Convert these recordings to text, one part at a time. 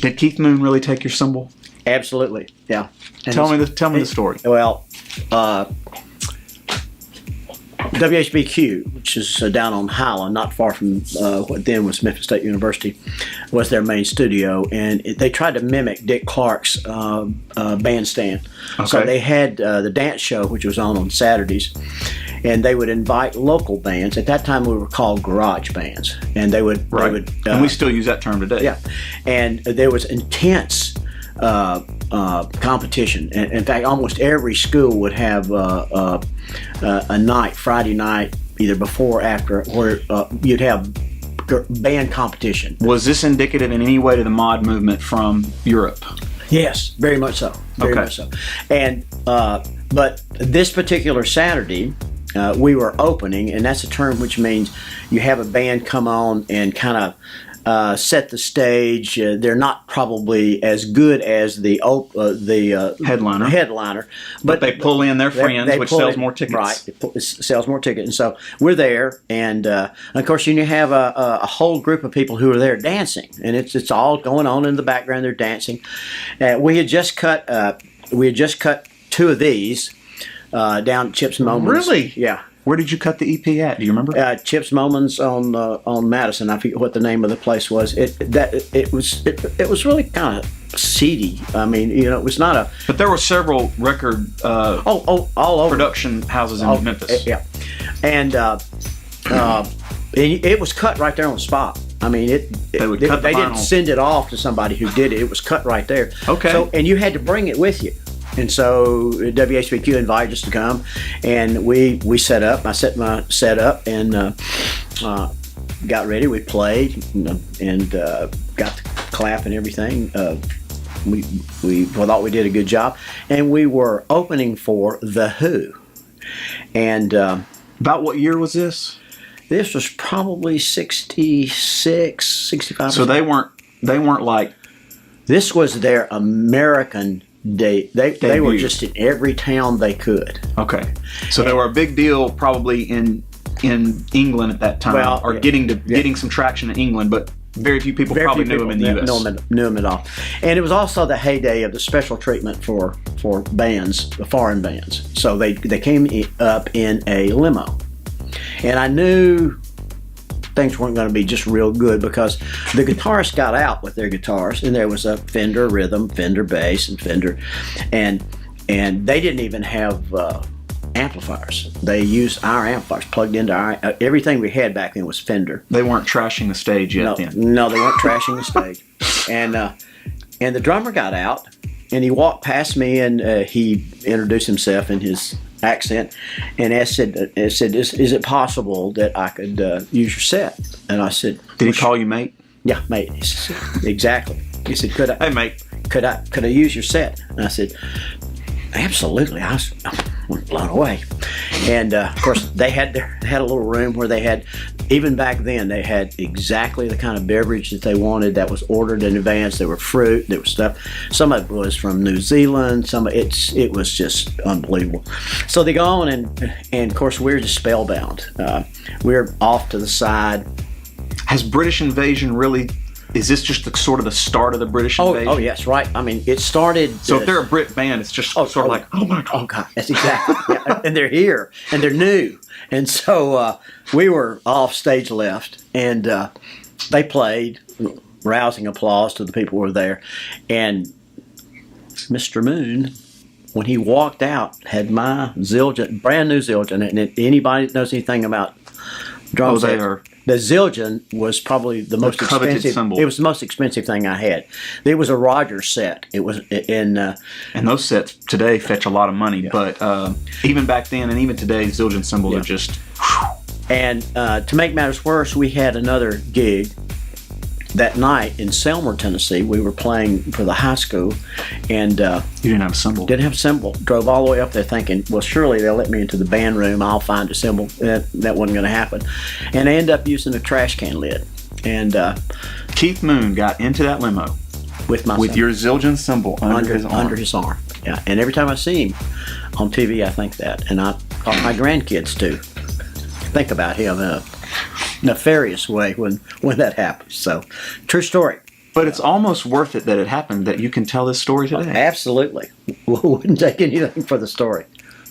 Did Keith Moon really take your cymbal? Absolutely, yeah. And Tell me the story. Well, WHBQ, which is down on Highland, not far from what then was Memphis State University, was their main studio, and they tried to mimic Dick Clark's bandstand. Okay. So they had the dance show, which was on Saturdays, and they would invite local bands. At that time, we were called garage bands, and they would. Right. They would, and we still use that term today. Yeah, and there was intense competition. In fact, almost every school would have a night, Friday night, either before or after, where you'd have band competition. Was this indicative in any way to the mod movement from Europe? Yes, very much so. Very much so. And but this particular Saturday, we were opening, and that's a term which means you have a band come on and kind of set the stage. They're not probably as good as the headliner, but they pull in their friends, which sells more tickets. Right, it sells more tickets, and so we're there, and of course, you have a whole group of people who are there dancing, and it's all going on in the background. They're dancing. We had just cut two of these down at Chips Moments. Really? Yeah. Where did you cut the EP at? Do you remember? Chips Moments on Madison. I forget what the name of the place was. It was really kind of seedy. I mean, it was not a. But there were several record all over production houses in Memphis. Yeah, and it was cut right there on the spot. I mean, they didn't send it off to somebody who did it. It was cut right there. Okay. So, and you had to bring it with you. And so WHBQ invited us to come, and we set up. I set my set up and got ready. We played and got the clap and everything. We thought we did a good job, and we were opening for The Who. And about what year was this? This was probably 66, 65. So they weren't like. This was their American. They were just in every town they could. Okay, so they were a big deal probably in England at that time, getting some traction in England, but very few people probably knew them in the U.S. Knew them at all. And it was also the heyday of the special treatment for bands, foreign bands. So they came up in a limo, and I knew things weren't going to be just real good because the guitarists got out with their guitars, and there was a Fender rhythm, Fender bass, and Fender, and they didn't even have amplifiers. They used our amplifiers plugged into our. Everything we had back then was Fender. They weren't trashing the stage yet. No, they weren't trashing the stage. And the drummer got out, and he walked past me, and he introduced himself in his accent, and said, "Is it possible that I could use your set?" And I said, "Did he call you mate?" Yeah, mate. He said, exactly. He said, "Could I?" Hey, mate. Could I use your set? And I said, "Absolutely." I was blown away. And of course, they had a little room where they had. Even back then, they had exactly the kind of beverage that they wanted that was ordered in advance. There were fruit, there was stuff. Some of it was from New Zealand. It was just unbelievable. So they go on, and of course, we're just spellbound. We're off to the side. Has British invasion really? Is this just the sort of the start of the British invasion? Oh yes, right. I mean, it started. So if they're a Brit band, it's just sort of like, oh my God. Oh God, that's exactly. Yeah. And they're here, and they're new, and so we were off stage left, and they played, rousing applause to the people who were there, and Mr. Moon, when he walked out, had my Zildjian, brand new Zildjian, and anybody that knows anything about drum sets, the Zildjian was probably the most expensive. Cymbal. It was the most expensive thing I had. It was a Rogers set. It was and those sets today fetch a lot of money. Yeah. But even back then and even today, Zildjian cymbals are just. Whew. And to make matters worse, we had another gig that night in Selmer, Tennessee. We were playing for the high school, and you didn't have a cymbal. Didn't have a cymbal. Drove all the way up there thinking, well, surely they'll let me into the band room. I'll find a cymbal. That wasn't going to happen. And I ended up using a trash can lid. And Keith Moon got into that limo with your Zildjian cymbal under his arm. Yeah. And every time I see him on TV, I think that, and I thought my grandkids too. Think about him in a nefarious way when that happens. So, true story. But it's almost worth it that it happened, that you can tell this story today. Absolutely. We wouldn't take anything for the story.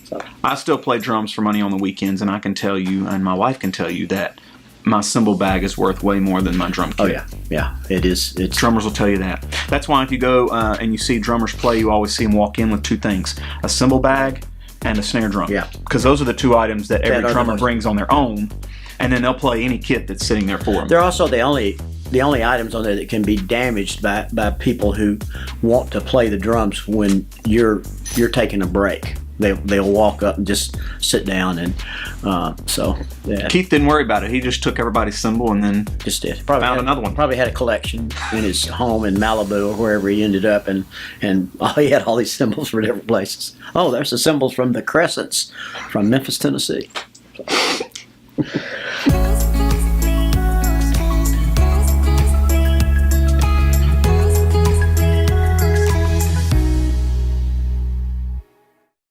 So. I still play drums for money on the weekends, and I can tell you, and my wife can tell you, that my cymbal bag is worth way more than my drum kit. Oh, yeah. It is. Drummers will tell you that. That's why if you go and you see drummers play, you always see them walk in with two things: a cymbal bag and a snare drum. Yeah. Because those are the two items that every drummer brings on their own, and then they'll play any kit that's sitting there for them. They're also the only items on there that can be damaged by people who want to play the drums when you're taking a break. They'll walk up and just sit down, and so yeah. Keith didn't worry about it. He just took everybody's cymbal and then just found another one. Probably had a collection in his home in Malibu or wherever he ended up, and he had all these cymbals from different places. Oh, there's the cymbals from the Crescents from Memphis, Tennessee. So.